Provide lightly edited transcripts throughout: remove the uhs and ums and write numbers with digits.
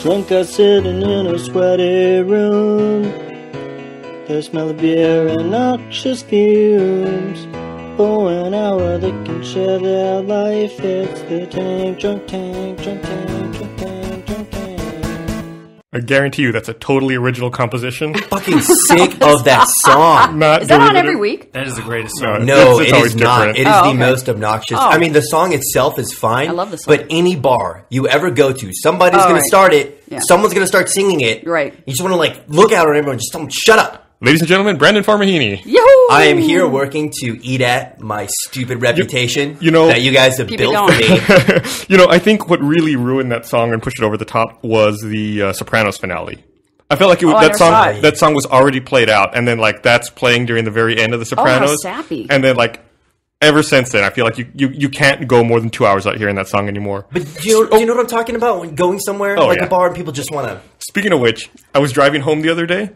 Drunk guy sitting in a sweaty room. The smell of beer and noxious fumes. For an hour they can share their life. It's the Tank Drunk Tank, Drunk Tank, Drunk Tank, Drunk Tank. I guarantee you that's a totally original composition. Fucking sick of that song. Not Is that on every derivative. week? That is the greatest song. No, it's it always is not. different. It is Oh, the okay. most obnoxious. Oh. I mean, the song itself is fine. I love the song. But any bar you ever go to, somebody's going right. to start it. Yeah. Someone's going to start singing it. Right. You just want to like look out on everyone and just tell them, shut up. Ladies and gentlemen, Brandon Farmahini. Yoo-hoo! I am here working to eat at my stupid reputation you know- that you guys have Keep it built for going. me. You know, I think what really ruined that song and pushed it over the top was the Sopranos finale. I felt like I never saw that it. song was already played out, and then like that's playing during the very end of the Sopranos. sappy. And then like ever since then, I feel like you can't go more than 2 hours without hearing that song anymore. But do you know what I'm talking about? When going somewhere like yeah. a bar and people just want to... Speaking of which, I was driving home the other day,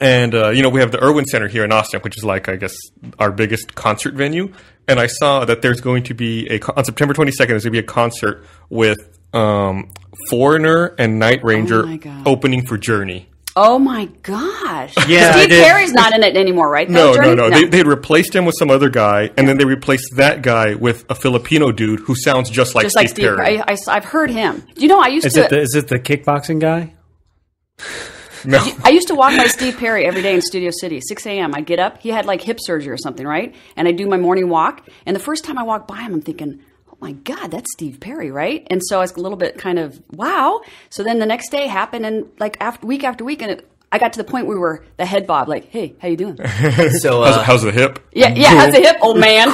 and you know, we have the Irwin Center here in Austin, which is like, I guess, our biggest concert venue. And I saw that there's going to be on September 22nd, there's going to be a concert with Foreigner and Night Ranger my God. opening for Journey. Oh my gosh. Yeah, I Steve did. Carey's not in it anymore, right? No, Journey? no. They had replaced him with some other guy, and then they replaced that guy with a Filipino dude who sounds just like Just like Steve Perry. Carey. I've heard him. You know, I used Is to... it the kickboxing guy? No. I used to walk by Steve Perry every day in Studio City, 6 a.m. I'd get up. He had like hip surgery or something, right? And I'd do my morning walk. And the first time I walked by him, I'm thinking, oh my God, that's Steve Perry, right? And so I was a little bit kind of, wow. So then the next day happened, and like week after week, and I got to the point where we were the head bob, like, hey, how you doing? So, How's the hip? Yeah, how's the hip, old man?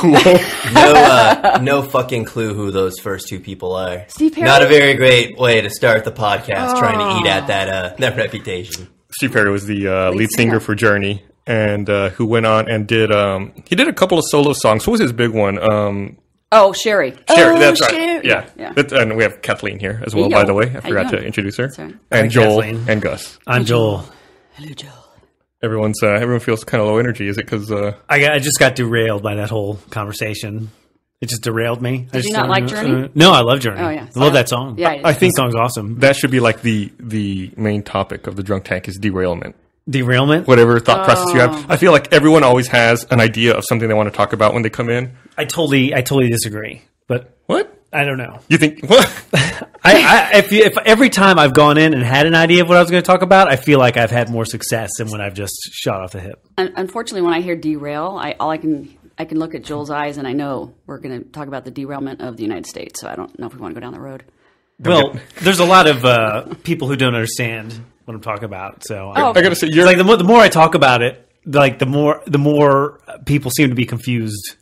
no fucking clue who those first two people are. Steve Perry? Not a very great way to start the podcast, trying to eat at that reputation. Steve Perry was the lead singer singer. for Journey, and who went on and did he did a couple of solo songs. What was his big one? Oh, Sherry. Sherry, Oh, that's right. Sherry. Yeah. Yeah. And we have Kathleen here as well, Hey, by yo. the way. I How forgot you to doing? introduce her. Sorry. And Hi, Joel Kathleen. and Gus. I'm Joel. Hello, Joel. Everyone feels kind of low energy. Is it because I just got derailed by that whole conversation. It just derailed me. Did you not like Journey? No, I love Journey. Oh, yeah. I love that song. Yeah, I think that song's awesome. that should be like the main topic of the Drunk Tank is derailment. Derailment? Whatever thought process you have. I feel like everyone always has an idea of something they want to talk about when they come in. I totally disagree. But What? I don't know. You think what? If every time I've gone in and had an idea of what I was going to talk about, I feel like I've had more success than when I've just shot off the hip. Unfortunately, when I hear derail, I can look at Joel's eyes and I know we're going to talk about the derailment of the United States. So I don't know if we want to go down the road. Well, there's a lot of people who don't understand what I'm talking about. So Oh. I gotta say, it's you're like the more I talk about it, like the more people seem to be confused.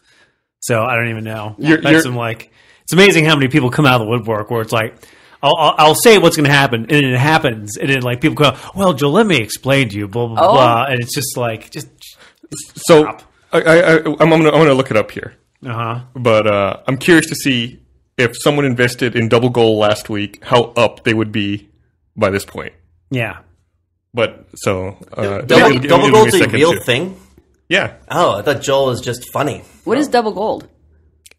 So I don't even know. I'm like, it's amazing how many people come out of the woodwork where it's like, I'll say what's going to happen, and it happens, and then like people go, "Well, Joel, let me explain to you," blah blah blah, and it's just like, so. stop. I'm gonna look it up here, Uh-huh. but I'm curious to see if someone invested in Double Goal last week, how up they would be by this point. Yeah. But so Double Gold's a real thing? Yeah. Oh, I thought Joel was just funny. What is double gold?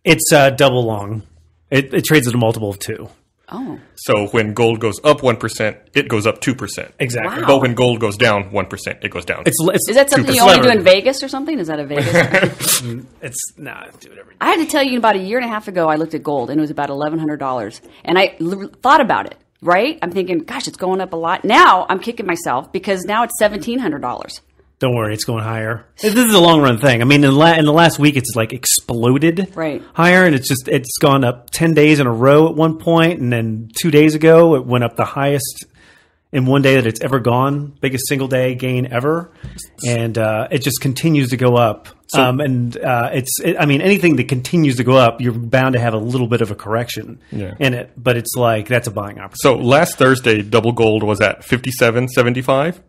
It's double long. It trades at a multiple of 2. Oh, So when gold goes up 1%, it goes up 2%. Exactly. Wow. But when gold goes down 1%, it goes down. It's is that something you only do in Vegas or something? Is that a Vegas? It's nah, do it every day. I had to tell you, about a year and a half ago, I looked at gold and it was about $1,100, and I thought about it. Right? I'm thinking, gosh, it's going up a lot. Now I'm kicking myself because now it's $1,700. Don't worry, it's going higher. This is a long run thing. I mean, in the last week, it's like exploded Right. higher, and it's gone up 10 days in a row at one point, and then 2 days ago, it went up the highest in one day that it's ever gone, biggest single day gain ever, and it just continues to go up. I mean, anything that continues to go up, you're bound to have a little bit of a correction in it, but it's like that's a buying opportunity. So last Thursday, double gold was at 57.75,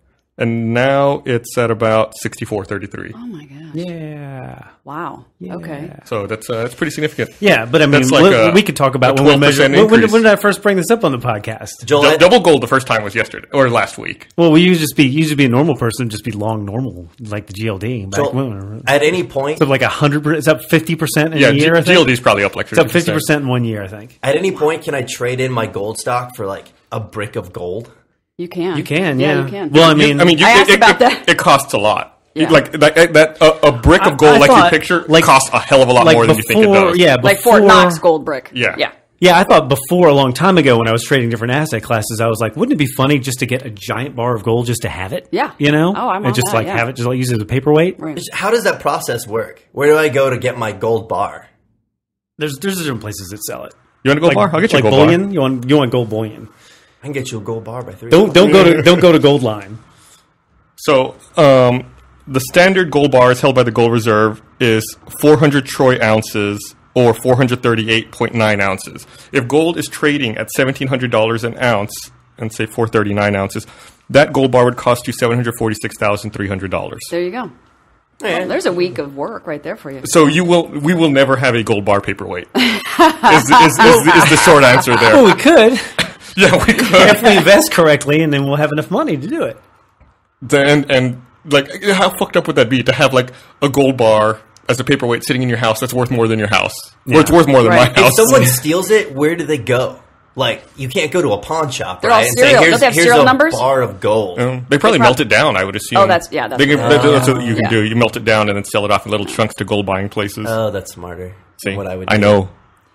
and now it's at about 64.33. Oh my gosh. Yeah. Wow. Okay. So that's pretty significant. Yeah, but I mean, That's like we could talk about a when we measure. 12% When increase. did I first bring this up on the podcast? Joel, Double gold the first time was yesterday or last week. Well, we used to be a normal person, just be long normal, like the GLD. Back Joel, when, at any point, so like 100%, it's up 50% in Yeah, a year. I think GLD's probably up like 50%. it's up 50% in 1 year. I think. at any point, can I trade in my gold stock for like a brick of gold? You can. You can, Yeah, yeah. you can. Well, I mean, I asked about that. It costs a lot. Yeah. Like a brick of gold, I like your thought, picture, like- costs a hell of a lot more than you think it does. Yeah, Like Fort before- Knox gold brick. Yeah. Yeah. Yeah, I thought before, a long time ago, when I was trading different asset classes, I was like, wouldn't it be funny just to get a giant bar of gold just to have it? Yeah. You know? Oh, I'm and on just that, like yeah. have it, just like use it as a paperweight. Right. How does that process work? Where do I go to get my gold bar? There's different places that sell it. You want a gold bar? I'll get you a like gold bullion. bar. You want gold bullion. I can get you a gold bar by 3. Don't go to gold line. So, the standard gold bar is held by the Gold Reserve is 400 troy ounces or 438.9 ounces. If gold is trading at $1,700 an ounce, and say 439 ounces, that gold bar would cost you $746,300. There you go. Well, there's a week of work right there for you. So we will never have a gold bar paperweight. is the short answer there? Well, we could Yeah, we could. if we invest correctly, and then we'll have enough money to do it. And like, how fucked up would that be to have like a gold bar as a paperweight sitting in your house that's worth more than your house, or it's worth more than Right. my house? If someone steals it, where do they go? Like, you can't go to a pawn shop, They're right? all and serial. say, Don't they have here's serial a numbers? bar of gold. They probably melt it down, I would assume. Oh, that's what you can Yeah. do. You melt it down and then sell it off in little chunks to gold buying places. Oh, that's smarter See, than what I would I do. know.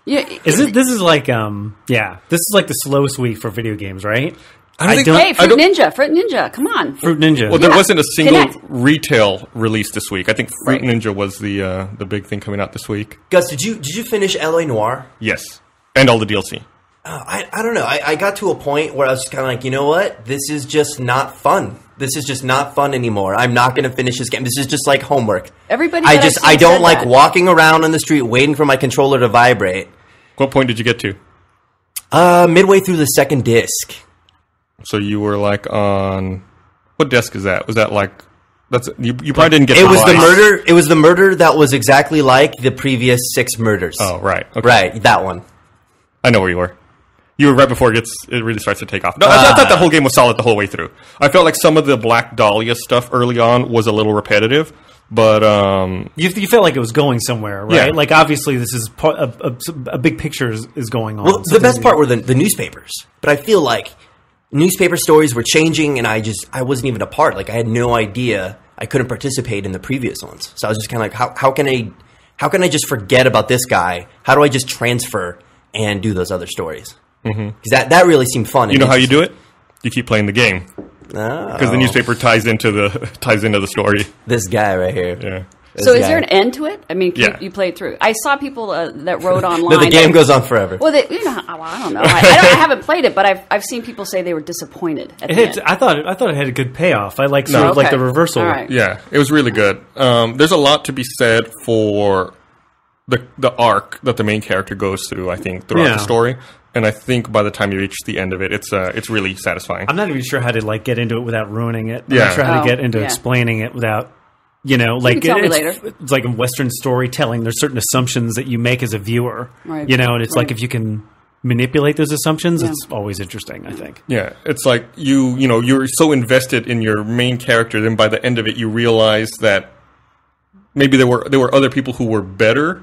Yeah. This is like this is like the slowest week for video games, right? I think- Hey, Fruit don't- Ninja, come on. Fruit Ninja. Well, there Yeah. wasn't a single Connect. retail release this week. I think Fruit Right. Ninja was the big thing coming out this week. Gus, did you finish L.A. Noire? Yes, and all the DLC. I don't know. I got to a point where I was just kind of like, you know what? This is just not fun. This is just not fun anymore. I'm not going to finish this game. This is just like homework. Everybody I that just I've seen I don't said like that. walking around on the street waiting for my controller to vibrate. What point did you get to? Midway through the second disc. So you were like on what desk is that? Was that like that's you probably didn't get It to was the Rise. murder. It was the murder that was exactly like the previous 6 murders. Oh, right. Okay. Right, that one. I know where you were. You were right before it really starts to take off. No, I thought the whole game was solid the whole way through. I felt like some of the Black Dahlia stuff early on was a little repetitive, but You felt like it was going somewhere, right? Yeah. Like obviously this is a big picture is going on. Well, the best part were the newspapers. But I feel like newspaper stories were changing, and I wasn't even a part. Like, I had no idea. I couldn't participate in the previous ones. So I was just kind of like, how can I just forget about this guy? How do I just transfer and do those other stories? Because that really seemed fun. you know how you do it? You keep playing the game Oh, because the newspaper ties into the story. this guy right here. Yeah. This So is guy. there an end to it? I mean, Yeah. you played through. I saw people that wrote online. No, the game that- goes on forever. Well, I don't know. I haven't played it, but I've seen people say they were disappointed at the end. I thought it had a good payoff. I like sort No. of like Okay. the reversal. All right. Yeah, it was really good. There's a lot to be said for the arc that the main character goes through. I think throughout Yeah. the story, and I think by the time you reach the end of it, it's really satisfying. I'm not even sure how to like get into it without ruining it. I'm Yeah. not sure how Oh, to get into yeah. explaining it without, like can tell me it's, later. it's like in Western storytelling. There's certain assumptions that you make as a viewer, Right. and it's like Right. if you can manipulate those assumptions, Yeah. it's always interesting. I think. Yeah, it's like you're so invested in your main character, then by the end of it, you realize that maybe there were other people who were better,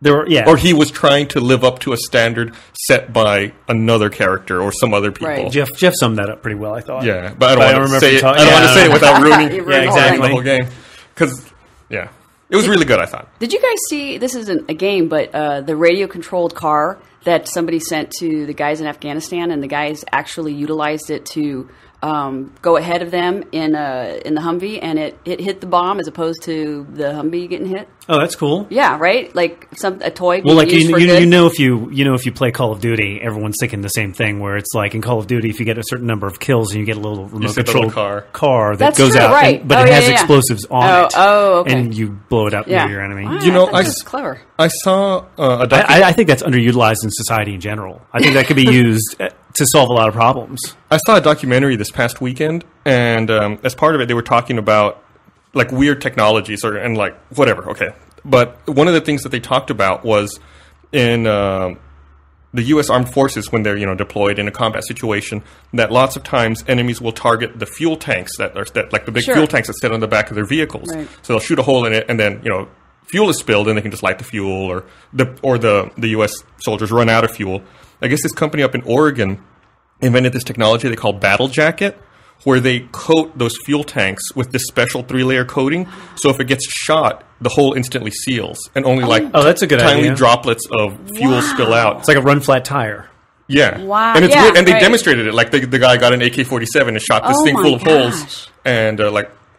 There were or he was trying to live up to a standard set by another character or some other people. Right. Jeff summed that up pretty well. I thought. Yeah, but I don't want to say it. talk- I don't want to yeah. say it without ruining, You ruined Yeah, exactly. the whole game. Because it was really good. I thought. Did you guys see? This isn't a game, but the radio-controlled car that somebody sent to the guys in Afghanistan, and the guys actually utilized it to go ahead of them in the Humvee, and it hit the bomb as opposed to the Humvee getting hit. Oh, that's cool. Yeah, right. Like a toy. Well, like used for good. if you play Call of Duty, everyone's thinking the same thing. Where it's like in Call of Duty, if you get a certain number of kills and you get a little remote get the control little car that That's goes true, out, right. but Oh, it yeah, has yeah. explosives on it. Oh, okay. And you blow it up Yeah. near your enemy. Wow, You know, I think that's clever. I saw a documentary. I think that's underutilized in society in general. I think that could be used to solve a lot of problems. I saw a documentary this past weekend, and as part of it, they were talking about like weird technologies and like whatever. Okay, but one of the things that they talked about was in the U.S. Armed Forces when they're deployed in a combat situation, that lots of times enemies will target the fuel tanks that like the big Sure. fuel tanks that sit on the back of their vehicles. Right. So they'll shoot a hole in it, and then fuel is spilled, and they can just light the fuel, or the U.S. soldiers run out of fuel. I guess this company up in Oregon invented this technology they call Battle Jacket, where they coat those fuel tanks with this special 3-layer coating. So if it gets shot, the hole instantly seals, and only that's a good tiny idea. droplets of fuel spill out. It's like a run flat tire. Yeah. Wow. And it's Yeah, weird. And they right. demonstrated it. Like the guy got an AK-47 and shot this Oh thing my full of holes, gosh. and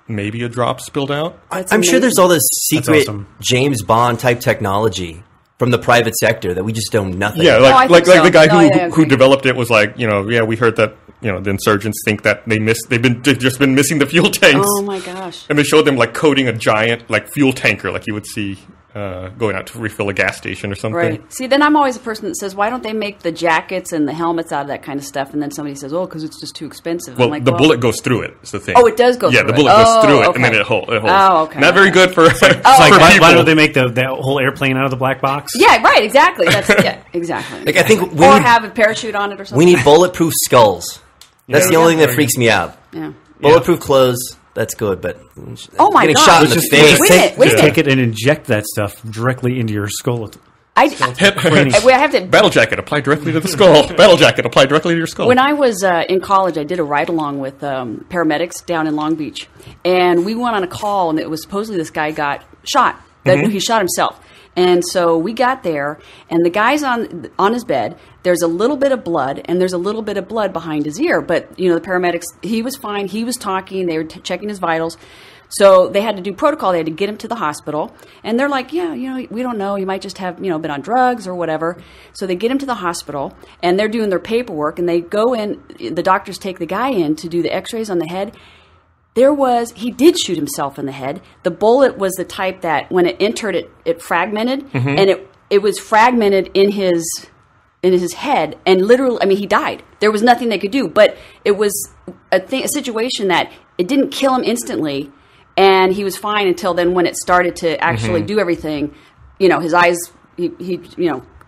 maybe a drop spilled out. That's I'm sure there's amazing. all this secret awesome. James Bond type technology from the private sector that we just know nothing Yeah, about. I like think so. the guy No, I who agree. developed it was like, we heard that the insurgents think that they've just been missing the fuel tanks. Oh my gosh. And they showed them like coating a giant like fuel tanker, like you would see going out to refill a gas station or something. Right. See, then I'm always a person that says, why don't they make the jackets and the helmets out of that kind of stuff? And then somebody says, oh, because it's just too expensive. Well, I'm like, the bullet goes through it. Is the thing. Oh, it does go yeah, through the it. bullet goes Oh, through it, okay. and then it holds. Oh, okay. Not very good for, It's like, for why people. don't they make that whole airplane out of the black box? Yeah, right, exactly. Exactly. Like, I think we or need- have a parachute on it or something. We need bulletproof skulls. That's the Yeah. only thing that freaks me out. Yeah. Bulletproof clothes, that's good, but Oh my getting God. shot in Let's the just- face. Wait a minute, wait a Just minute. take it and inject that stuff directly into your skull. I have to. Battle jacket applied directly to the skull. Battle jacket applied directly to your skull. When I was in college, I did a ride along with paramedics down in Long Beach, and we went on a call, and it was supposedly this guy got shot. That he shot himself, and so we got there, and the guy's on his bed. There's a little bit of blood, and there's a little bit of blood behind his ear. But the paramedics, he was fine. He was talking. They were checking his vitals. So they had to do protocol. They had to get him to the hospital. And they're like, yeah, we don't know. He might just have, been on drugs or whatever. So they get him to the hospital, and they're doing their paperwork. And they go in. The doctors take the guy in to do the x-rays on the head. He did shoot himself in the head. The bullet was the type that when it entered, it fragmented. And it was fragmented in his head. And literally, he died. There was nothing they could do. But it was a situation that it didn't kill him instantly. And he was fine until then when it started to actually do everything. His eyes, he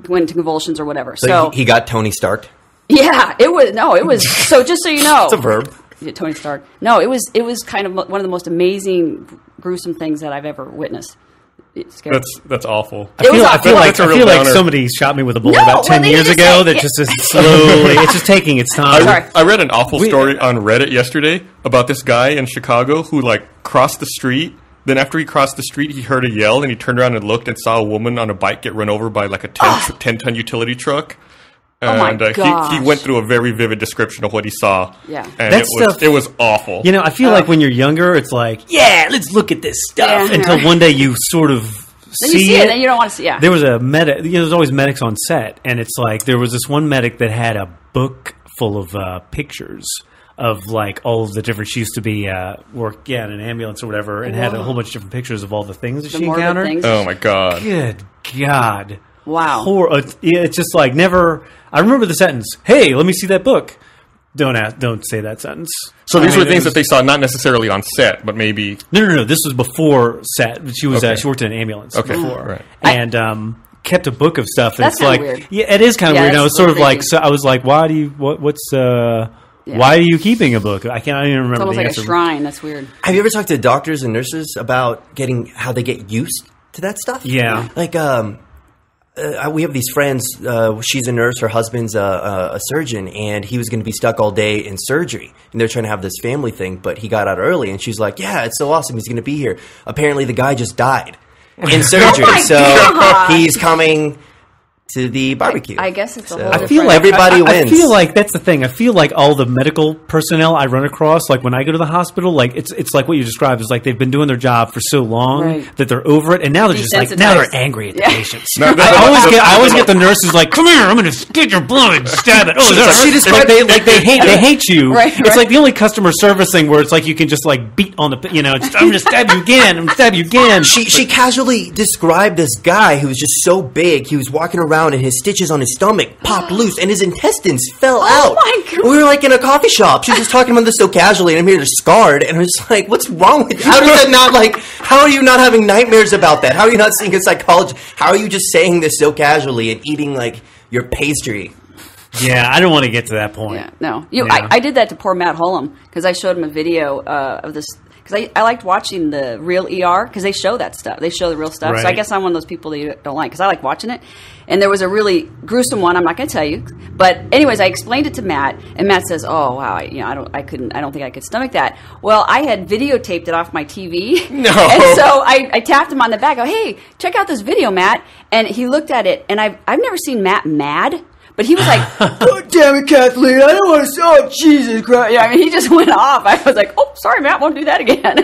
went into convulsions or whatever. So he got Tony Stark. Yeah, it was, so just so you know. It's a verb. Yeah, Tony Stark. No, it was kind of one of the most amazing, gruesome things that I've ever witnessed. It's scary. That's awful. It was I awful. feel like That's a real downer. somebody shot me with a bullet No, about well, 10 they years just ago. say- That yeah. just is slowly. It's just taking its time. Sorry. I read an awful story on Reddit yesterday about this guy in Chicago who crossed the street. Then after he crossed the street, he heard a yell, and he turned around and looked and saw a woman on a bike get run over by a 10-ton utility truck. Oh my And gosh. he went through a very vivid description of what he saw. Yeah. And That it stuff- was awful. I feel like when you're younger, it's like, yeah, let's look at this stuff. Yeah. Until one day you sort of Then you see it, and you don't want to see. Yeah. There was a medic. There's always medics on set, and it's like there was this one medic that had a book full of pictures of all of the different. She used to be in an ambulance or whatever, and had a whole bunch of different pictures of all the things that The she morbid encountered. things. Oh my god. Good God! Wow. It's just like never. I remember the sentence. Hey, let me see that book. Don't say that sentence. So these I mean, were things it was- that they saw not necessarily on set, but maybe No. This was before set. She was Okay. she worked in an ambulance Okay, before, right. and kept a book of stuff. And That's it's like, kinda weird. yeah, it is kind of Yeah, weird. And I that's was sort of creepy. like, so I was like, why do you? Why are you keeping a book? I don't even remember It's almost the like a answer. shrine. That's weird. Have you ever talked to doctors and nurses about how they get used to that stuff? Yeah. We have these friends. She's a nurse. Her husband's a surgeon, and he was going to be stuck all day in surgery. And they're trying to have this family thing, but he got out early. And she's like, "Yeah, it's so awesome. He's going to be here." Apparently, the guy just died in surgery, my so God. he's coming to the barbecue. I guess it's a whole I different. feel like everybody I wins. feel like that's the thing. I feel like all the medical personnel I run across, like when I go to the hospital, it's like what you described. Is like they've been doing their job for so long Right. that they're over it, and now they're just like Desensitized. they're angry at the Yeah. patients. No, I always get the nurses like, "Come here, I'm going to get your blood, stab it." Oh, She described- they hate you. Right, It's right. like the only customer service thing where it's like you can just beat on the I'm going to stab you again. I'm going to stab you again. She casually described this guy who was just so big. He was walking around and his stitches on his stomach popped loose and his intestines fell out. my God. We were in a coffee shop. She was just talking about this so casually, and I'm here to scarred. And I was just like, "What's wrong with you? How does that not How are you not having nightmares about that? How are you not seeing a psychologist? How are you just saying this so casually and eating your pastry?" Yeah, I don't want to get to that point. Yeah, no. Yeah. I did that to poor Matt Hullum because I showed him a video of this. because I liked watching the real ER because they show that stuff. They show the real stuff. So I Right. guess I'm one of those people that you don't like because I like watching it. And there was a really gruesome one. I'm not going to tell you, but anyways, I explained it to Matt, and Matt says, "Oh wow, I don't think I could stomach that." Well, I had videotaped it off my TV, No. and so I tapped him on the back. Go, "Hey, check out this video, Matt." And he looked at it, and I've never seen Matt mad. But he was like, "God damn it, Kathleen! I don't want to." Oh, Jesus Christ! Yeah, I mean, he just went off. I was like, "Oh, sorry, Matt, won't do that again."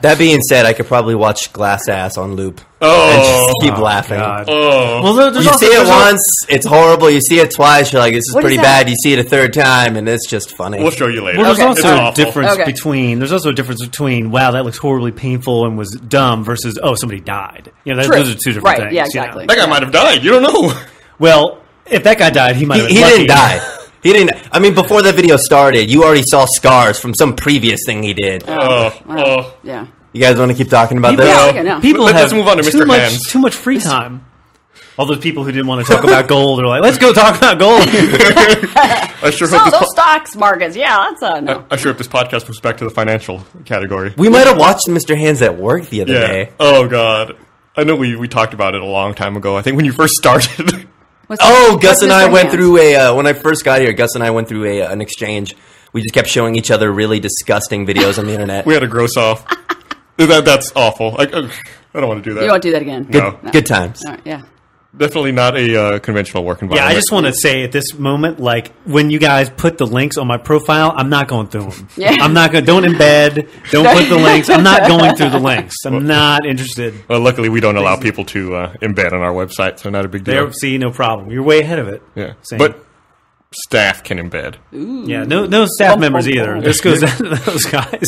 That being said, I could probably watch Glass Ass on loop Oh. and just keep laughing. God. Oh. Well, there's You also, see it there's al- once, it's horrible. You see it twice, you're like, this is What pretty is that? bad. You see it a third time, and it's just funny. We'll show you later. Well, there's Okay. It's also a awful. difference Okay. between. There's also a difference between wow, that looks horribly painful and was dumb versus somebody died. True. Those are two different Right, things. yeah, you know? exactly. That guy might have died. You don't know. Well, if that guy died, he might have. He been lucky. didn't die. He didn't. I mean, before the video started, you already saw scars from some previous thing he did. Oh. Yeah. You guys want to keep talking about People, this? Yeah, okay, no. people Let's have move on to too Mr. much, Hands. too much free time. All those people who didn't want to talk about gold are like, let's go talk about gold. I sure So hope this. those stocks markets, yeah, that's no. I sure hope this podcast moves back to the financial category. We might have watched Mr. Hands at work the other Yeah. day. Oh God. I know we talked about it a long time ago. I think when you first started. What's- Oh, what's Gus and I Mr. went Hands? through when I first got here, Gus and I went through an exchange. We just kept showing each other really disgusting videos on the internet. We had a gross off. That's awful. I don't want to do that. You won't do that again. No. Good times. All right, yeah. Definitely not a conventional work Yeah, environment. I just want to say at this moment, like when you guys put the links on my profile, I'm not going through them. Yeah. I'm not going. Don't embed. Don't put the links. I'm not going through the links. I'm not interested. Well, luckily, we don't allow people to embed on our website, so not a big deal. There, see, no problem. You're way ahead of it. Yeah, Same. but staff can embed. Yeah, no staff members either. This goes out to those guys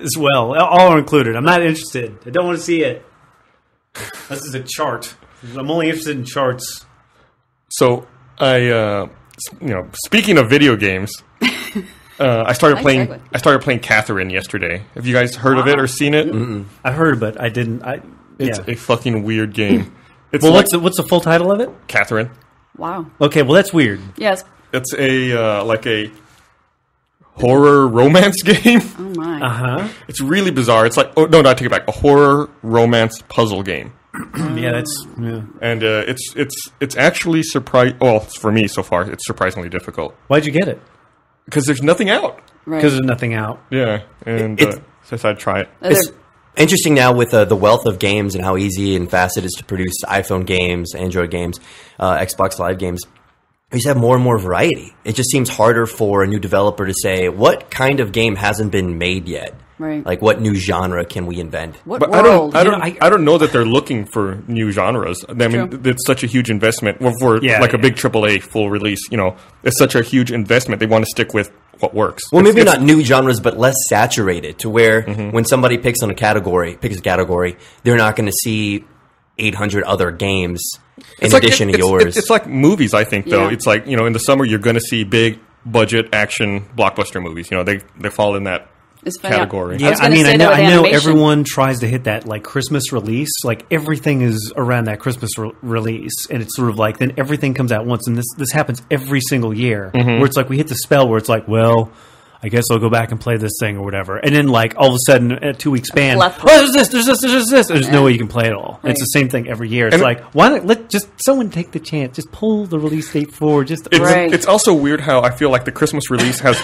as well. All are included. I'm not interested. I don't want to see it. This is a chart. I'm only interested in charts. So speaking of video games, I started Nice playing. segue. I started playing Catherine yesterday. Have you guys heard of it or seen it? I heard, but I didn't. It's Yeah. a fucking weird game. It's Well, like what's the full title of it? Catherine. Wow. Okay, well that's weird. Yes. It's a like a horror romance game. Oh my. Huh? It's really bizarre. It's like no, I take it back. A horror romance puzzle game. Yeah, that's. Yeah. And it's actually well, for me so far, it's surprisingly difficult Why'd you get it? because there's nothing out. Right. Because there's nothing out. Yeah, and It's- so I thought I'd try it. It's interesting now with the wealth of games and how easy and fast it is to produce iPhone games, Android games, Xbox Live games. We just have more and more variety. It just seems harder for a new developer to say, what kind of game hasn't been made yet? Right. Like, what new genre can we invent? What But world? I You don't, know, I don't know that they're looking for new genres. I mean, True. it's such a huge investment for Yeah, like a yeah. big AAA full release. You know, it's such a huge investment. They want to stick with what works. Well, maybe It's- not new genres, but less saturated to where Mm-hmm. when somebody picks a category, they're not going to see 800 other games in It's like- addition to it's- yours. It's like movies, I think, though. Yeah. It's like, in the summer, you're going to see big budget action blockbuster movies. They fall in that It's funny. category. I Yeah, was I gonna mean, say I that know, with I know animation. everyone tries to hit that like Christmas release. Like everything is around that Christmas release, and it's sort of like then everything comes out once, and this happens every single year. Mm-hmm. Where it's like we hit the spell where it's like, well, I guess I'll go back and play this thing or whatever, and then like all of a sudden, a 2 week span, Left- there's this. There's no way you can play it all. It's the same thing every year. It's And- like why not let just someone take the chance, just pull the release date forward, just It's, Right. it's also weird how I feel like the Christmas release has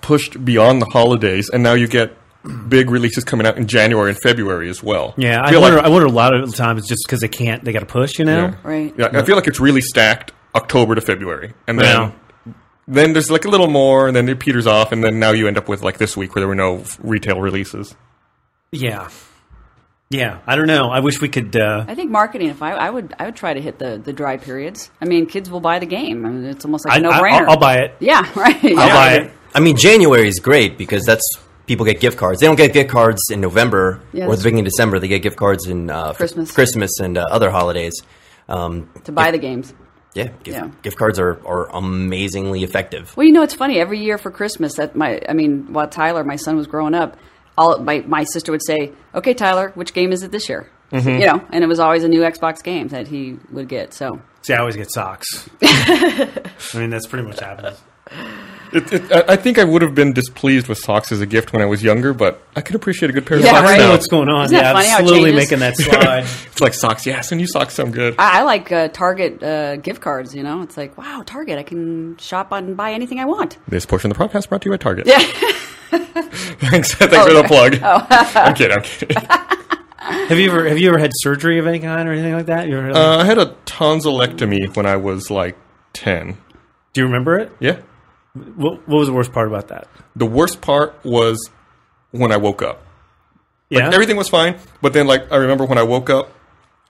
pushed beyond the holidays, and now you get big releases coming out in January and February as well. yeah. I feel wonder. like- I wonder a lot of the time it's just because they can't. They got to push, you know. Yeah. Right. Yeah, I feel like it's really stacked October to February, and then Yeah. then there's like a little more, and then it peters off, and then now you end up with like this week where there were no retail releases. Yeah. Yeah, I don't know. I wish we could. I think marketing. If I would try to hit the dry periods. I mean, kids will buy the game. I mean, it's almost like a no-brainer. I'll buy it. Yeah. Right. I'll Yeah. buy it. I mean, January is great because that's people get gift cards. They don't get gift cards in November Yeah, or that's the beginning of December. They get gift cards in Christmas and other holidays. To buy the games. Yeah, Yeah. gift cards are amazingly effective. Well, it's funny. Every year for Christmas, while Tyler, my son, was growing up, my sister would say, "Okay, Tyler, which game is it this year?" Mm-hmm. And it was always a new Xbox game that he would get. So See, I always get socks. I mean, that's pretty much happens. I think I would have been displeased with socks as a gift when I was younger, but I can appreciate a good pair of Yeah, socks I right. know now. what's going on. Isn't that Yeah, funny how it absolutely changes? making that slide. It's like socks. Yeah, some new socks sound good. I like Target gift cards. You know, it's like, wow, Target. I can shop and buy anything I want. This portion of the podcast brought to you by Target. Yeah. Thanks for the plug. I'm kidding. Have you ever had surgery of any kind or anything like that? You ever, I had a tonsillectomy when I was like 10. do you remember it? Yeah. What was the worst part about that? The worst part was when I woke up. Yeah, Everything was fine, but then like I remember when I woke up,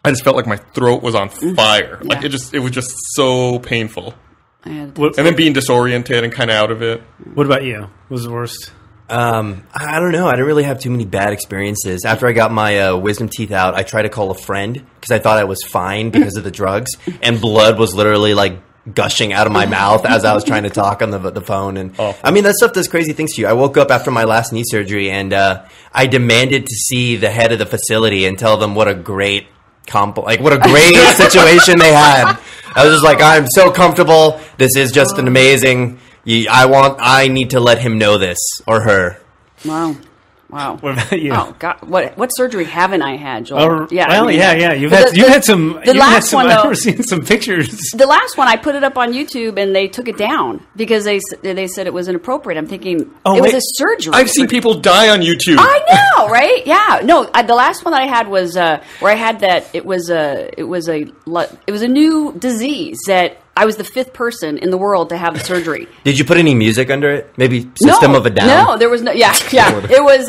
I just felt like my throat was on fire. Like Yeah. it was just so painful. I had What, And then being disoriented and kind of out of it. what about you? What was the worst? I don't know. I didn't really have too many bad experiences. After I got my wisdom teeth out, I tried to call a friend because I thought I was fine because of the drugs, and blood was literally like gushing out of my mouth as I was trying to talk on the phone. And I mean, that stuff does crazy things to you. I woke up after my last knee surgery, and I demanded to see the head of the facility and tell them what a great what a great situation they had. I was just like, I'm so comfortable. This is just an amazing. I need to let him know this or her. wow. What about you? Oh God! What surgery haven't I had, Joel? Oh, yeah. well, I mean, yeah. You've But had you had some. The you've last had some, one, I've though. never seen some pictures. The last one I put it up on YouTube and they took it down because they said it was inappropriate. I'm thinking Oh, it was wait. a surgery. I've seen people die on YouTube. I know, right? Yeah. No, the last one that I had was where I had that. It was a new disease that I was the 5th person in the world to have the surgery. Did you put any music under it? Maybe System of a Down? No, there was no. Yeah. It was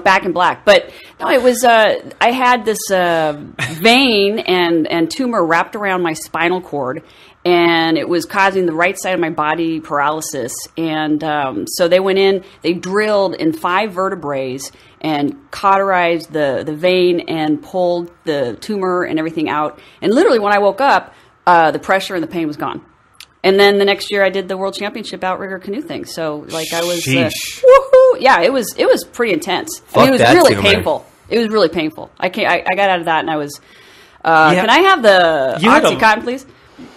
Back in Black, but no, it was. I had this vein and tumor wrapped around my spinal cord, and it was causing the right side of my body paralysis. And so they went in, they drilled in 5 vertebrae and cauterized the vein and pulled the tumor and everything out. And literally, when I woke up, the pressure and the pain was gone. And then the next year, I did the World Championship outrigger canoe thing. So, like, I was, Sheesh. woohoo! Yeah, it was pretty intense. I mean, it was that really tumor. painful. It was really painful. I got out of that, and I was. Can I have the You had a- OxyContin, please?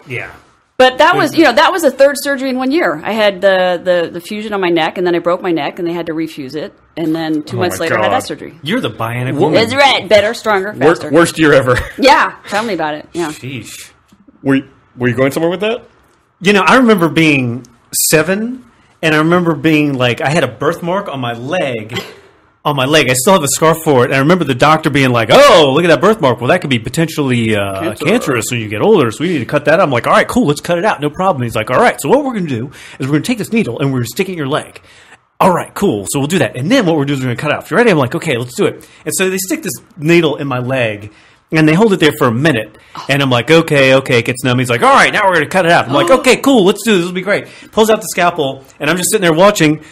Yeah. But that was, that was a 3rd surgery in 1 year. I had the fusion on my neck, and then I broke my neck, and they had to refuse it. And then 2 months my later, I had God. that surgery. You're the bionic woman. That's right. Better, stronger, faster. Worst year ever. Yeah, tell me about it. Yeah. Sheesh. Were you going somewhere with that? You know, I remember being 7, and I remember being like, I had a birthmark on my leg. I still have the scarf for it. And I remember the doctor being like, "Oh, look at that birthmark. Well, that could be potentially cancerous when you get older. So we need to cut that out." I'm like, "All right, cool. Let's cut it out. No problem." He's like, "All right. So what we're going to do is we're going to take this needle and we're going to stick it in your leg." All right, cool. So we'll do that. And then what we're doing is we're going to cut it out. If you're ready, I'm like, "Okay, let's do it." And so they stick this needle in my leg. And they hold it there for a minute. And I'm like, okay, it gets numb. He's like, all right, now we're going to cut it out. I'm like, okay, cool, let's do this. This will be great. Pulls out the scalpel, and I'm just sitting there watching.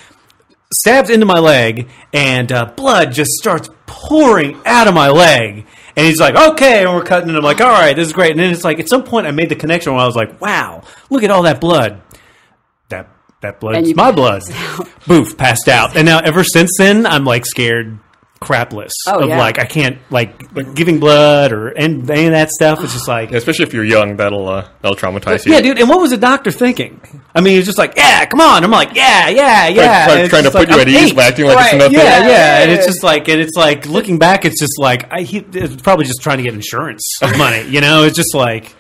Stabs into my leg, and blood just starts pouring out of my leg. And he's like, okay, and we're cutting. And I'm like, all right, this is great. And then it's like, at some point, I made the connection where I was like, wow, look at all that blood. That blood's my blood. Boof, passed out. And now ever since then, I'm like scared crapless of like I can't like giving blood or any of that stuff. It's just like Yeah, especially if you're young, that'll traumatize you. yeah, dude. And what was the doctor thinking? I mean, he's just like, yeah, come on. I'm like, yeah. Trying to put you at ease by acting like it's nothing. Yeah. And it's just like, looking back, it's just like it's probably just trying to get insurance money. You know, it's just like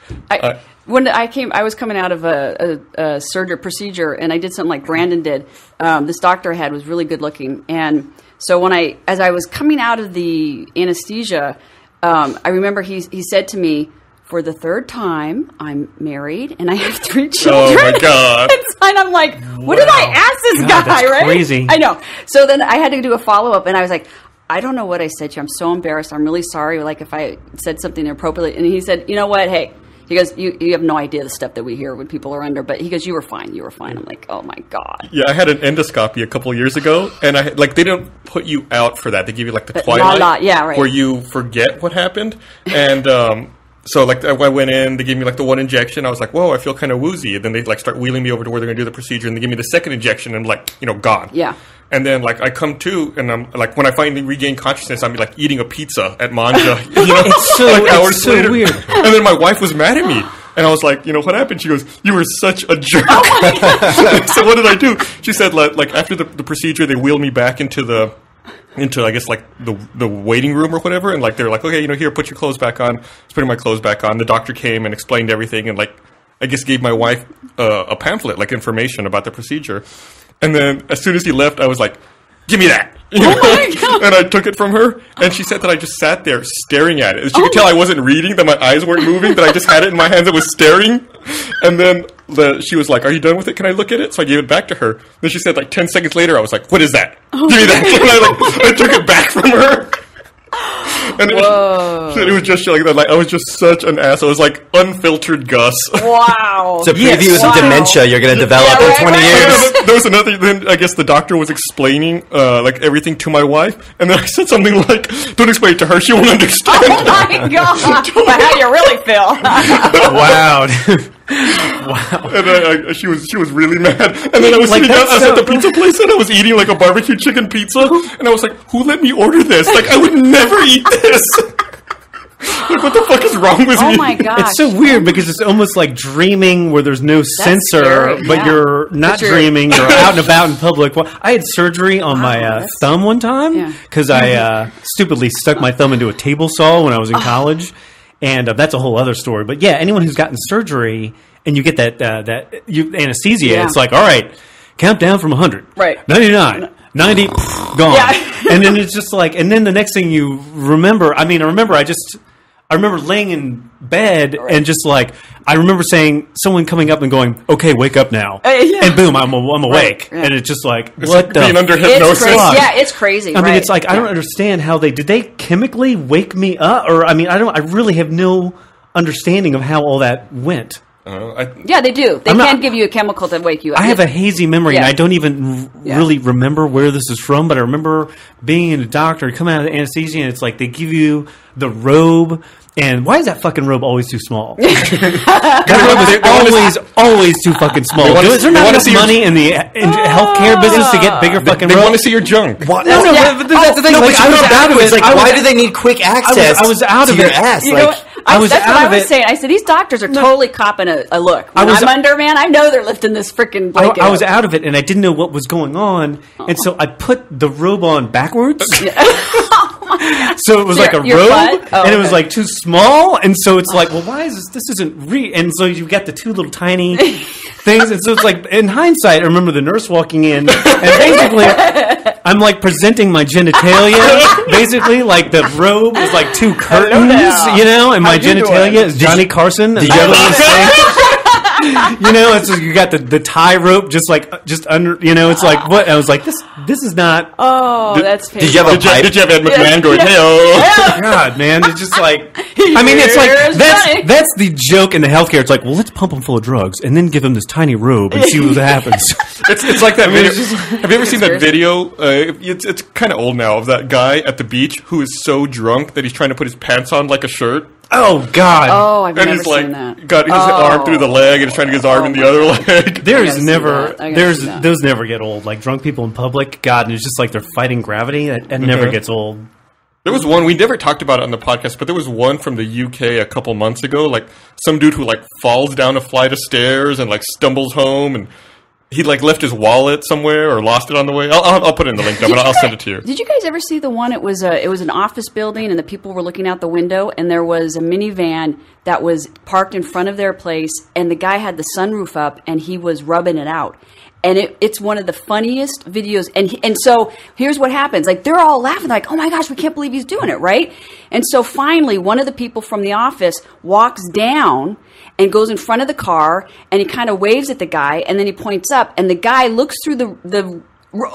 When I was coming out of a surgery procedure, and I did something like Brandon did. This doctor I had was really good looking, and so as I was coming out of the anesthesia, I remember he said to me, "For the 3rd time, I'm married and I have 3 children." Oh my God! And I'm like, "What did I ask this God, guy?" that's right? crazy. I know. So then I had to do a follow up, and I was like, "I don't know what I said to you. I'm so embarrassed. I'm really sorry. Like if I said something inappropriately." And he said, "You know what? Hey." He goes, you have no idea the stuff that we hear when people are under, but he goes, you were fine. I'm like, oh my God. Yeah, I had an endoscopy a couple of years ago, and they don't put you out for that. They give you like the twilight, yeah, right. where you forget what happened. And so like I went in, they gave me like the 1 injection. I was like, whoa, I feel kind of woozy. And then they like start wheeling me over to where they're going to do the procedure, and they give me the 2nd injection, and like gone. Yeah. And then like I come to, and I'm like when I finally regain consciousness, I'm like eating a pizza at Manja. You know, It's so- like it's hours so later. weird. And then my wife was mad at me. And I was like, you know, what happened? She goes, you were such a jerk. So what did I do? She said, like after the procedure, they wheeled me back into I guess like the waiting room or whatever, and like they're like, okay, you know, here, put your clothes back on. I was putting my clothes back on. The doctor came and explained everything, and like I guess gave my wife a pamphlet, like information about the procedure. And then as soon as he left, I was like, give me that. You know? my God. And I took it from her, and she said that I just sat there staring at it. She could tell I wasn't reading, that my eyes weren't moving, that I just had it in my hands and was staring. And then she was like, are you done with it? Can I look at it? So I gave it back to her. Then she said like 10 seconds later, I was like, what is that? Give me that. And I took it back from her. And it was just like that. Like I was just such an ass. I was like unfiltered Gus. Wow. It's a preview of dementia you're going to develop in 20 years. There was another. Then I guess the doctor was explaining like everything to my wife, and then I said something like, "Don't explain it to her; she won't understand." Oh my God! But how you really feel? Wow. And she was really mad. And then I was sitting down. I was at the pizza place, and I was eating like a barbecue chicken pizza, and I was like, "Who let me order this? Like, I would never eat this." Like, what the fuck is wrong with me? Oh my gosh! It's so weird because it's almost like dreaming where there's no sensor, scary, but yeah. you're not dreaming. You're out and about in public. Well, I had surgery on my thumb one time because I stupidly stuck my thumb into a table saw when I was in college, and that's a whole other story. But yeah, anyone who's gotten surgery and you get that anesthesia, it's like, all right, count down from 100, right, 99. 90 gone. And then it's just like, and then the next thing you remember, I remember laying in bed and just like, I remember saying, someone coming up and going, okay, wake up now. And boom, I'm awake. Right. And it's just like, it's what like the being under hypnosis. It's crazy. I mean, it's like, I don't understand how did they chemically wake me up? Or, I mean, I really have no understanding of how all that went. They do. They can give you a chemical to wake you up. I have a hazy memory, and I don't even really remember where this is from, but I remember being in a doctor, come out of the anesthesia, and it's like they give you the robe, and why is that fucking robe always too small? That robe is always too fucking small. Is there not enough money in the healthcare business to get bigger fucking robes? They want to see your junk. But that's the thing. I was out of it. Like, why do they need quick access? I was out of your it. ass. You know what? That's what I was saying. I said, these doctors are totally copping a look. When I'm under, man, I know they're lifting this freaking blanket. I was out of it, and I didn't know what was going on, and so I put the robe on backwards. So it was like a robe, and it was like too small, and so it's like, well, why is this isn't and so you've got the two little tiny things, and so it's like, in hindsight, I remember the nurse walking in, and basically, I'm like presenting my genitalia, basically, like the robe is like two curtains, you know, and my genitalia is Johnny Carson. Did you ever you know, it's you got the tie rope just under, you know, it's like, what? I was like, this is not. Oh, that's painful. Did you have Did you have Ed McMahon going, hey-oh? God, man, it's just like, I mean, it's like, that's the joke in the healthcare. It's like, well, let's pump him full of drugs and then give him this tiny robe and see what happens. It's like that video. Have you ever seen that video? It's kind of old now, of that guy at the beach who is so drunk that he's trying to put his pants on like a shirt. Oh, God. Oh, I've never he's seen like, that. got his arm through the leg and he's trying to get his arm in the other leg. Those never get old. Like drunk people in public, God, and it's just like they're fighting gravity. That never gets old. There was one, we never talked about it on the podcast, but there was one from the UK a couple months ago, like some dude who like falls down a flight of stairs and like stumbles home, and he like left his wallet somewhere or lost it on the way. I'll put it in the link, though, but I'll send it to you. Did you guys ever see the one? It was an office building, and the people were looking out the window, and there was a minivan that was parked in front of their place, and the guy had the sunroof up, and he was rubbing it out. And it's one of the funniest videos. And so here's what happens. Like, they're all laughing, like, oh my gosh, we can't believe he's doing it, right? And so finally, one of the people from the office walks down and goes in front of the car, and he kind of waves at the guy, and then he points up, and the guy looks through the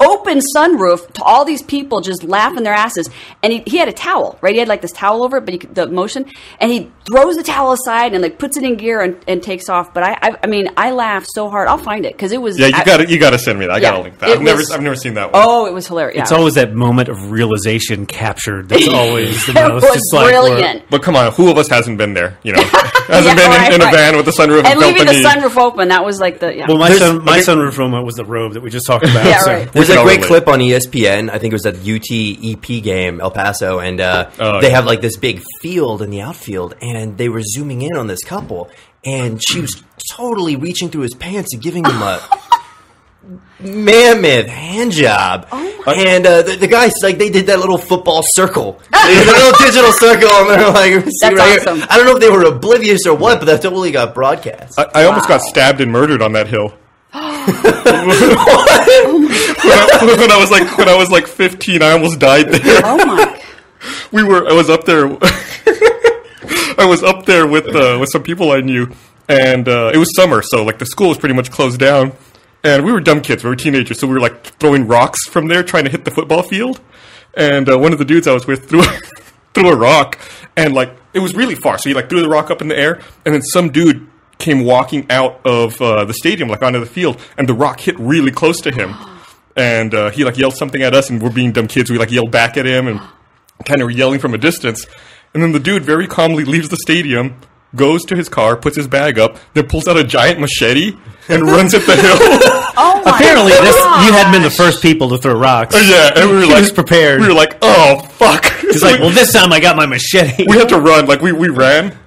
open sunroof to all these people just laughing their asses. And he had a towel, right? He had like this towel over it, but the motion, and he throws the towel aside and like puts it in gear and takes off. But I mean, I laughed so hard. I'll find it because it was. Yeah, you got to send me that. I got to link that. I've never seen that one. Oh, it was hilarious. It's always that moment of realization captured. That's always the most. It was brilliant. But come on, who of us hasn't been there? You know, hasn't been in a van with the sunroof and leaving the sunroof open. That was like the. Yeah. Well, my sunroof moment was the robe that we just talked about. Yeah, right. There's a great clip on ESPN. I think it was at UT-EP game, El Paso, and they have like this big field in the outfield, and they were zooming in on this couple, and she was totally reaching through his pants and giving him a mammoth hand job. And the guys, like, they did that little football circle. They did a little digital circle, and they're like, see right awesome. here. I don't know if they were oblivious or what, but that totally got broadcast. I almost got stabbed and murdered on that hill. when I was like 15, I almost died there. Oh my! I was up there. I was up there with some people I knew, and it was summer, so like the school was pretty much closed down, and we were dumb kids. We were teenagers, so we were like throwing rocks from there, trying to hit the football field. And one of the dudes I was with threw a rock, and like it was really far, so he like threw the rock up in the air, and then some dude came walking out of the stadium, like onto the field, and the rock hit really close to him. And he like yelled something at us, and we're being dumb kids. We like yelled back at him and kind of yelling from a distance. And then the dude very calmly leaves the stadium, goes to his car, puts his bag up, then pulls out a giant machete and runs at the hill. Oh my! Apparently, you hadn't been the first people to throw rocks. Yeah, and we were He like was prepared. We were like, oh fuck! He's like, well, this time I got my machete. We had to run. Like we ran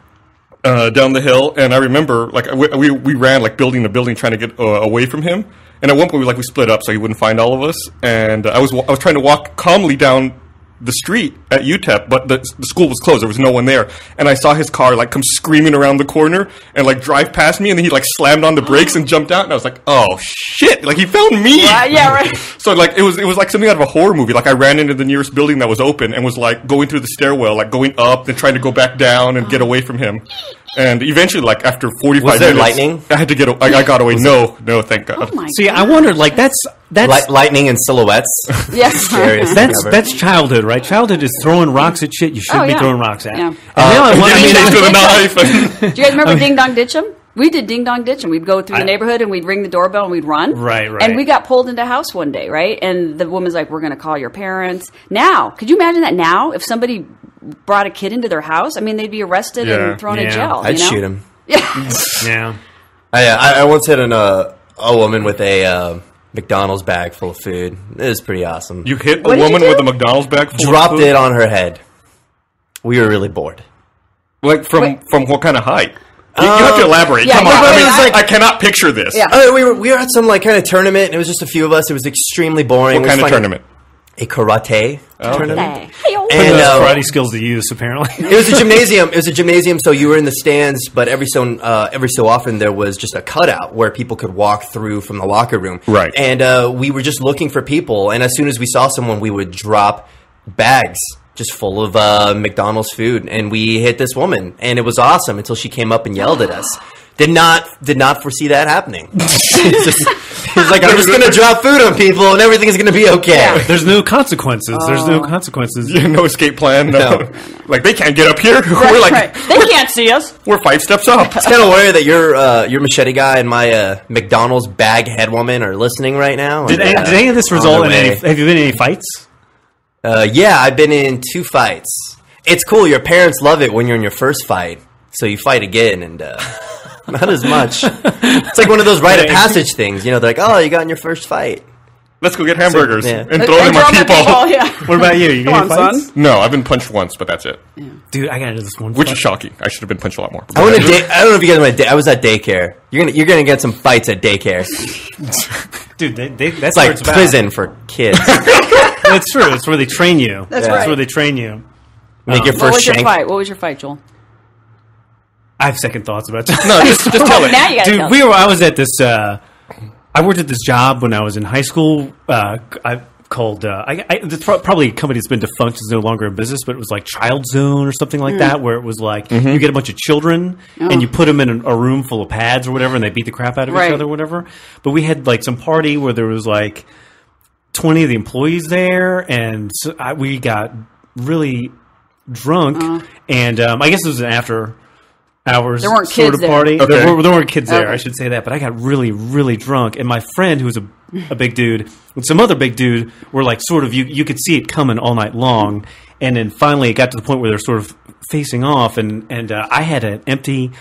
down the hill, and I remember like we ran like building to building, trying to get away from him. And at one point, we split up so he wouldn't find all of us. And I was trying to walk calmly down the street at UTEP, but the school was closed. There was no one there. And I saw his car like come screaming around the corner and like drive past me, and then he like slammed on the brakes and jumped out. And I was like, oh shit! Like he found me. Yeah, right. So like it was like something out of a horror movie. Like I ran into the nearest building that was open and was like going through the stairwell, like going up, then trying to go back down and get away from him. And eventually, like after 45 Was there minutes, lightning? I had to get. I got away. No, thank God. Oh my! See, I wondered, like, that's Lightning and silhouettes. Yes. Scariest thing ever. that's childhood, right? Childhood is throwing rocks at shit you shouldn't be yeah. throwing rocks at. Yeah. And now I wonder, Getting Ding chased Dong with a Ditch 'em. knife. And Do you guys remember Ding Dong Ditch 'em? We did Ding Dong Ditch 'em. We'd go through the neighborhood and we'd ring the doorbell and we'd run. Right. And we got pulled into a house one day, right? And the woman's like, "We're going to call your parents." Now, could you imagine that now? If somebody brought a kid into their house, I mean, they'd be arrested and thrown in Yeah. jail. I'd you know? shoot him. Yeah. I once hit a woman with a McDonald's bag full of food. It was pretty awesome. you hit a What did you woman do? with a McDonald's bag full Dropped of food? it on her head. We were really bored. Like from what kind of height? You have to elaborate. yeah, Come on. yeah, I mean, yeah, I cannot picture this. Yeah. We were at some like kind of tournament, and it was just a few of us. It was extremely boring. What kind of tournament? A karate tournament. Hey, And Karate skills to use, apparently. it was a gymnasium. It was a gymnasium, so you were in the stands, but every so often there was just a cutout where people could walk through from the locker room. Right. And we were just looking for people, and as soon as we saw someone, we would drop bags just full of McDonald's food, and we hit this woman, and it was awesome until she came up and yelled at us. Did not foresee that happening. He's like, I'm just going to drop food on people, and everything's going to be okay. Yeah. There's no consequences. There's no consequences. No escape plan. No. Like they can't get up here. Right, We're like right. They can't see us. we're 5 steps up. It's kind of worried that your machete guy and my McDonald's bag head woman are listening right now. Did And, any of this on result their in any? way. Have you been in any fights? Yeah, I've been in 2 fights. It's cool. Your parents love it when you're in your first fight, so you fight again, and not as much. It's like one of those rite of passage things. You know, they're like, "Oh, you got in your first fight." Let's go get hamburgers yeah. and throw them at people. Yeah. What about you? You Come get on, any fights? son. No, I've been punched once, but that's it. Dude, I got into this one. Which fight. is shocking. I should have been punched a lot more. I don't know if you guys want to. I was at daycare. You're gonna get some fights at daycare. Dude, that's It's where like it's about. prison for kids. It's true. It's where they train you. That's That's right. where they train you. Make your What first was your shank. fight? What was your fight, Joel? I have second thoughts about that. No, just tell it. Now you gotta Dude, tell. I was at this. I worked at this job when I was in high school. It's probably a company that's been defunct, is no longer in business, but it was like Child Zone or something like that, where it was like you get a bunch of children and you put them in a room full of pads or whatever, and they beat the crap out of Right. each other or whatever. But we had like some party where there was like 20 of the employees there, and so we got really drunk, and I guess it was an after hours There weren't sort kids of there. party. Okay. There weren't kids there, Okay. I should say that, but I got really, really drunk, and my friend, who was a big dude, and some other big dude were like sort of, you could see it coming all night long, and then finally it got to the point where they're sort of facing off, and I had an empty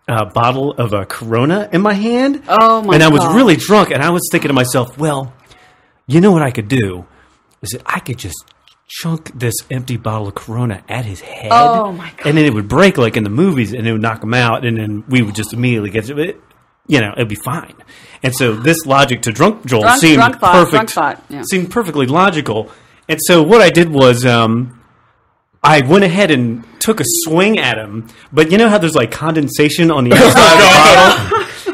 bottle of a Corona in my hand, Oh, my and I was God. really drunk, and I was thinking to myself, well, you know what I could do is that I could just chunk this empty bottle of Corona at his head. Oh, my God. And then it would break like in the movies, and it would knock him out, and then we would just immediately get to it. You know, it'd be fine. And so this logic to drunk Joel seemed drunk thought, perfect. drunk thought, yeah. Seemed perfectly logical. And so what I did was I went ahead and took a swing at him. But you know how there's like condensation on the outside of the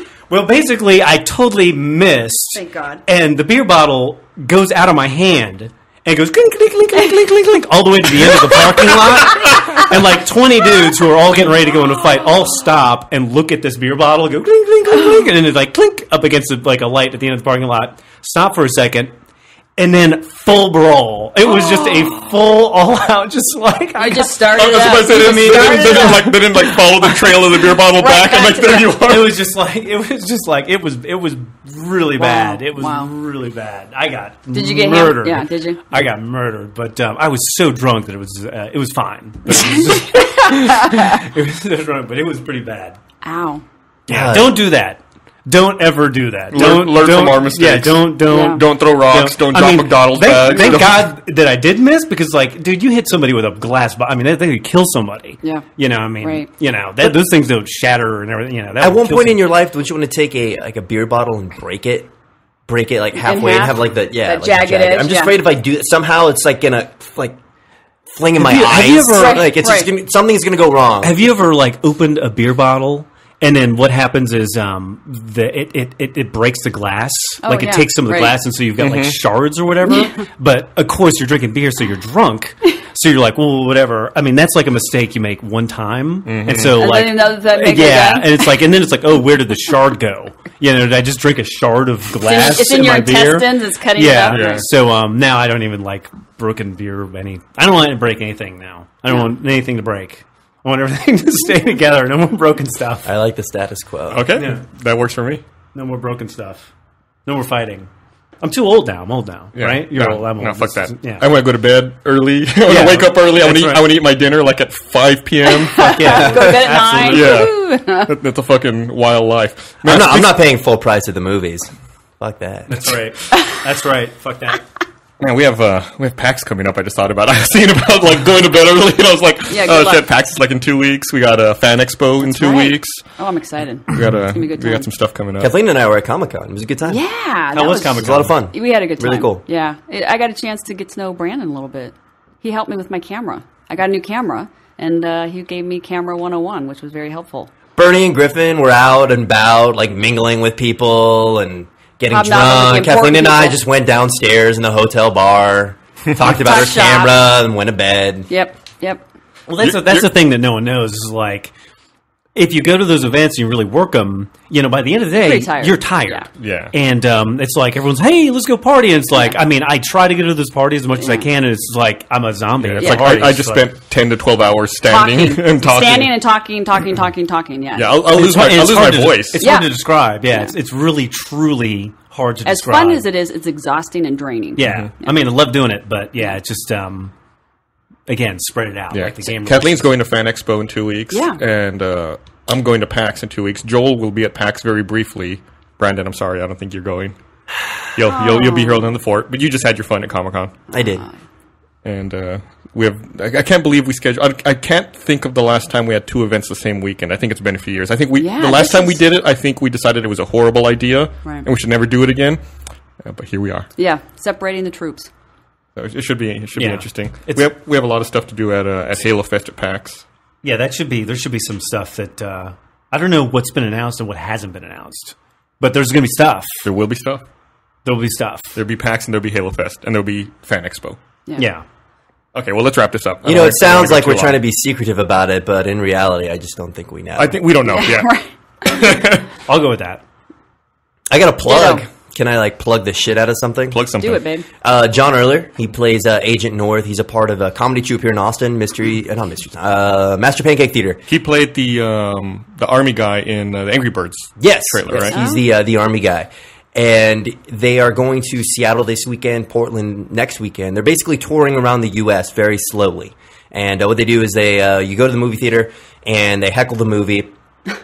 bottle? Well, basically, I totally missed. Thank God. And the beer bottle goes out of my hand. And it goes clink, clink, clink, clink, clink, clink, clink, all the way to the end of the parking lot. And like 20 dudes who are all getting ready to go in a fight all stop and look at this beer bottle, go clink, clink, clink, clink, and then it's like clink up against like a light at the end of the parking lot. Stop for a second. And then full brawl. It was just a full all-out, just like I just started. I was about to say, they didn't like follow the trail of the beer bottle back, and like there you are. It was just like it was really bad. It was Wow. really bad. I got Did you get murdered. hammered? Yeah, did you? I got murdered, but I was so drunk that it was fine. But it was drunk, but it was pretty bad. Ow. Yeah, don't do that. Don't ever do that. Learn from our mistakes. Yeah, Don't throw rocks. Don't drop McDonald's bags. Thank God that I did miss, because, like, dude, you hit somebody with a glass bottle. I mean, they could kill somebody. Yeah. You know, I mean, Right. you know, those things don't shatter and everything. You know, that At would one kill point in somebody. your life, don't you want to take a beer bottle and break it like halfway and half? have like the That like jagged edge, I'm just yeah. afraid if I do that, somehow it's like gonna like fling in my Have you eyes. ever- like it's just Right. something's gonna go wrong. Have you ever like opened a beer bottle and then what happens is it breaks the glass, like it yeah, takes some of the right. glass, and so you've got like shards or whatever. But of course you're drinking beer, so you're drunk. So you're like, well, whatever. I mean, that's like a mistake you make one time, and so And like, then another time make it yeah, again? and it's like, and then it's like, oh, where did the shard go? You know, did I just drink a shard of glass? It's in your my beer? intestines. It's cutting Yeah. it up. Yeah. So now I don't even like broken beer. I don't want to break anything now. I don't want anything to break. I want everything to stay together. No more broken stuff. I like the status quo. Okay, Yeah. that works for me. No more broken stuff. No more fighting. I'm too old now. I'm old now, Yeah. right? You're no, old. I'm old. No, fuck that. Yeah. I want to go to bed early. I want Yeah. to wake up early. I want That's to right. I want to eat my dinner like at 5 p.m. yeah. Go to bed at 9. Absolutely. Yeah. Woo. That's a fucking wild life. Man, I'm not paying full price at the movies. Fuck that. That's right. That's right. Fuck that. Man, we have PAX coming up. I just thought about it. I was thinking about like going to bed early, and I was like, Yeah, oh good shit, luck. PAX is like in 2 weeks. We got a Fan Expo in 2 right. weeks. Oh, I'm excited. We got gonna be a good we got time. some stuff coming up. Kathleen and I were at Comic Con. It was a good time. Yeah. How that was It Comic was a lot of fun. We had a good time. Really cool. Yeah. I got a chance to get to know Brandon a little bit. He helped me with my camera. I got a new camera, and he gave me Camera 101, which was very helpful. Bernie and Griffin were out and about, like mingling with people and getting Hobnobbing drunk. with the Kathleen important and I people. just went downstairs in the hotel bar, talked about her Talk shop. camera, and went to bed. Yep. Well, that's the thing that no one knows is like, if you go to those events and you really work them, you know, by the end of the day, Pretty tired. you're tired. Yeah. And it's like everyone's, hey, let's go party. And it's like, I mean, I try to go to those parties as much as I can, and it's like I'm a zombie. It's at like parties. I just It's like- spent 10 to 12 hours standing and talking. Standing and talking. Yeah. Yeah, I'll lose my hard to- voice. It's Yeah. hard to describe. Yeah, it's really, truly hard to As describe. fun as it is, it's exhausting and draining. Yeah. I mean, I love doing it, but yeah, it's just, again, spread it out. Yeah. Like the game. Kathleen's going to Fan Expo in 2 weeks. Yeah. And I'm going to PAX in 2 weeks. Joel will be at PAX very briefly. Brandon, I'm sorry, I don't think you're going. You'll be here on the fort, but you just had your fun at Comic-Con. I did. And we have. I can't believe we scheduled. I can't think of the last time we had two events the same weekend. I think it's been a few years. I think Yeah, the last this time we is- did it, I think we decided it was a horrible idea Right. and we should never do it again. But here we are. Yeah. Separating the troops. So it should be Yeah. interesting. It's- We have a lot of stuff to do at Halo Fest at PAX. Yeah, there should be some stuff that, I don't know what's been announced and what hasn't been announced, but there's going to be stuff. There will be stuff. There'll be stuff. There'll be PAX and there'll be Halo Fest and there'll be Fan Expo. Yeah. Okay, well let's wrap this up. You know, it sounds like we're trying to be secretive about it, but in reality, I just don't think we know. I think we don't know. Yeah. Right. I'll go with that. I got a plug. Ditto. Can I plug the shit out of something? Plug something. Do it, babe. John Earler, he plays Agent North. He's a part of a comedy troupe here in Austin, Master Pancake Theater. He played the army guy in the Angry Birds Yes, trailer, yes, right? he's the army guy, and they are going to Seattle this weekend, Portland next weekend. They're basically touring around the U.S. very slowly, and what they do is they you go to the movie theater and they heckle the movie.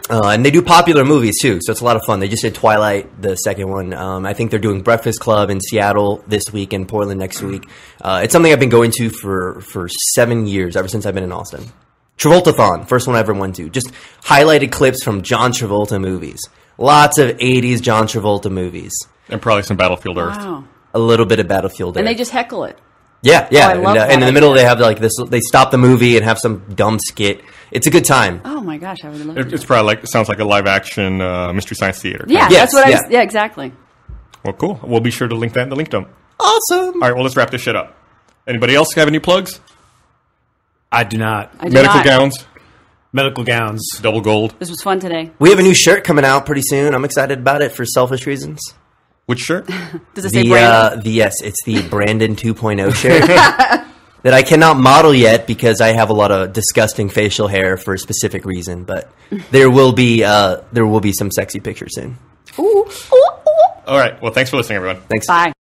And they do popular movies too, so it's a lot of fun. They just did Twilight, the second one. I think they're doing Breakfast Club in Seattle this week and Portland next week. It's something I've been going to for 7 years, ever since I've been in Austin. Travoltathon, first one I ever went to. Just highlighted clips from John Travolta movies. Lots of 80s John Travolta movies. And probably some Battlefield Earth. Wow. A little bit of Battlefield Earth. And they just heckle it. Yeah. I love that And in the middle idea. they have like this. They stop the movie and have some dumb skit. It's a good time. Oh my gosh, I would love to. It's probably sounds like a live action Mystery Science Theater. Yeah, Yes, that's what I yeah. was. Yeah, exactly. Well, cool. We'll be sure to link that in the link dump. Awesome. All right, well, let's wrap this shit up. Anybody else have any plugs? I do not. I do Medical not. gowns, Medical gowns. double gold. This was fun today. We have a new shirt coming out pretty soon. I'm excited about it for selfish reasons. Which shirt? Does it say Brandon? Yes, it's the Brandon 2.0 shirt that I cannot model yet because I have a lot of disgusting facial hair for a specific reason. But there will be some sexy pictures soon. Ooh, ooh, ooh. All right, well, thanks for listening, everyone. Thanks. Bye.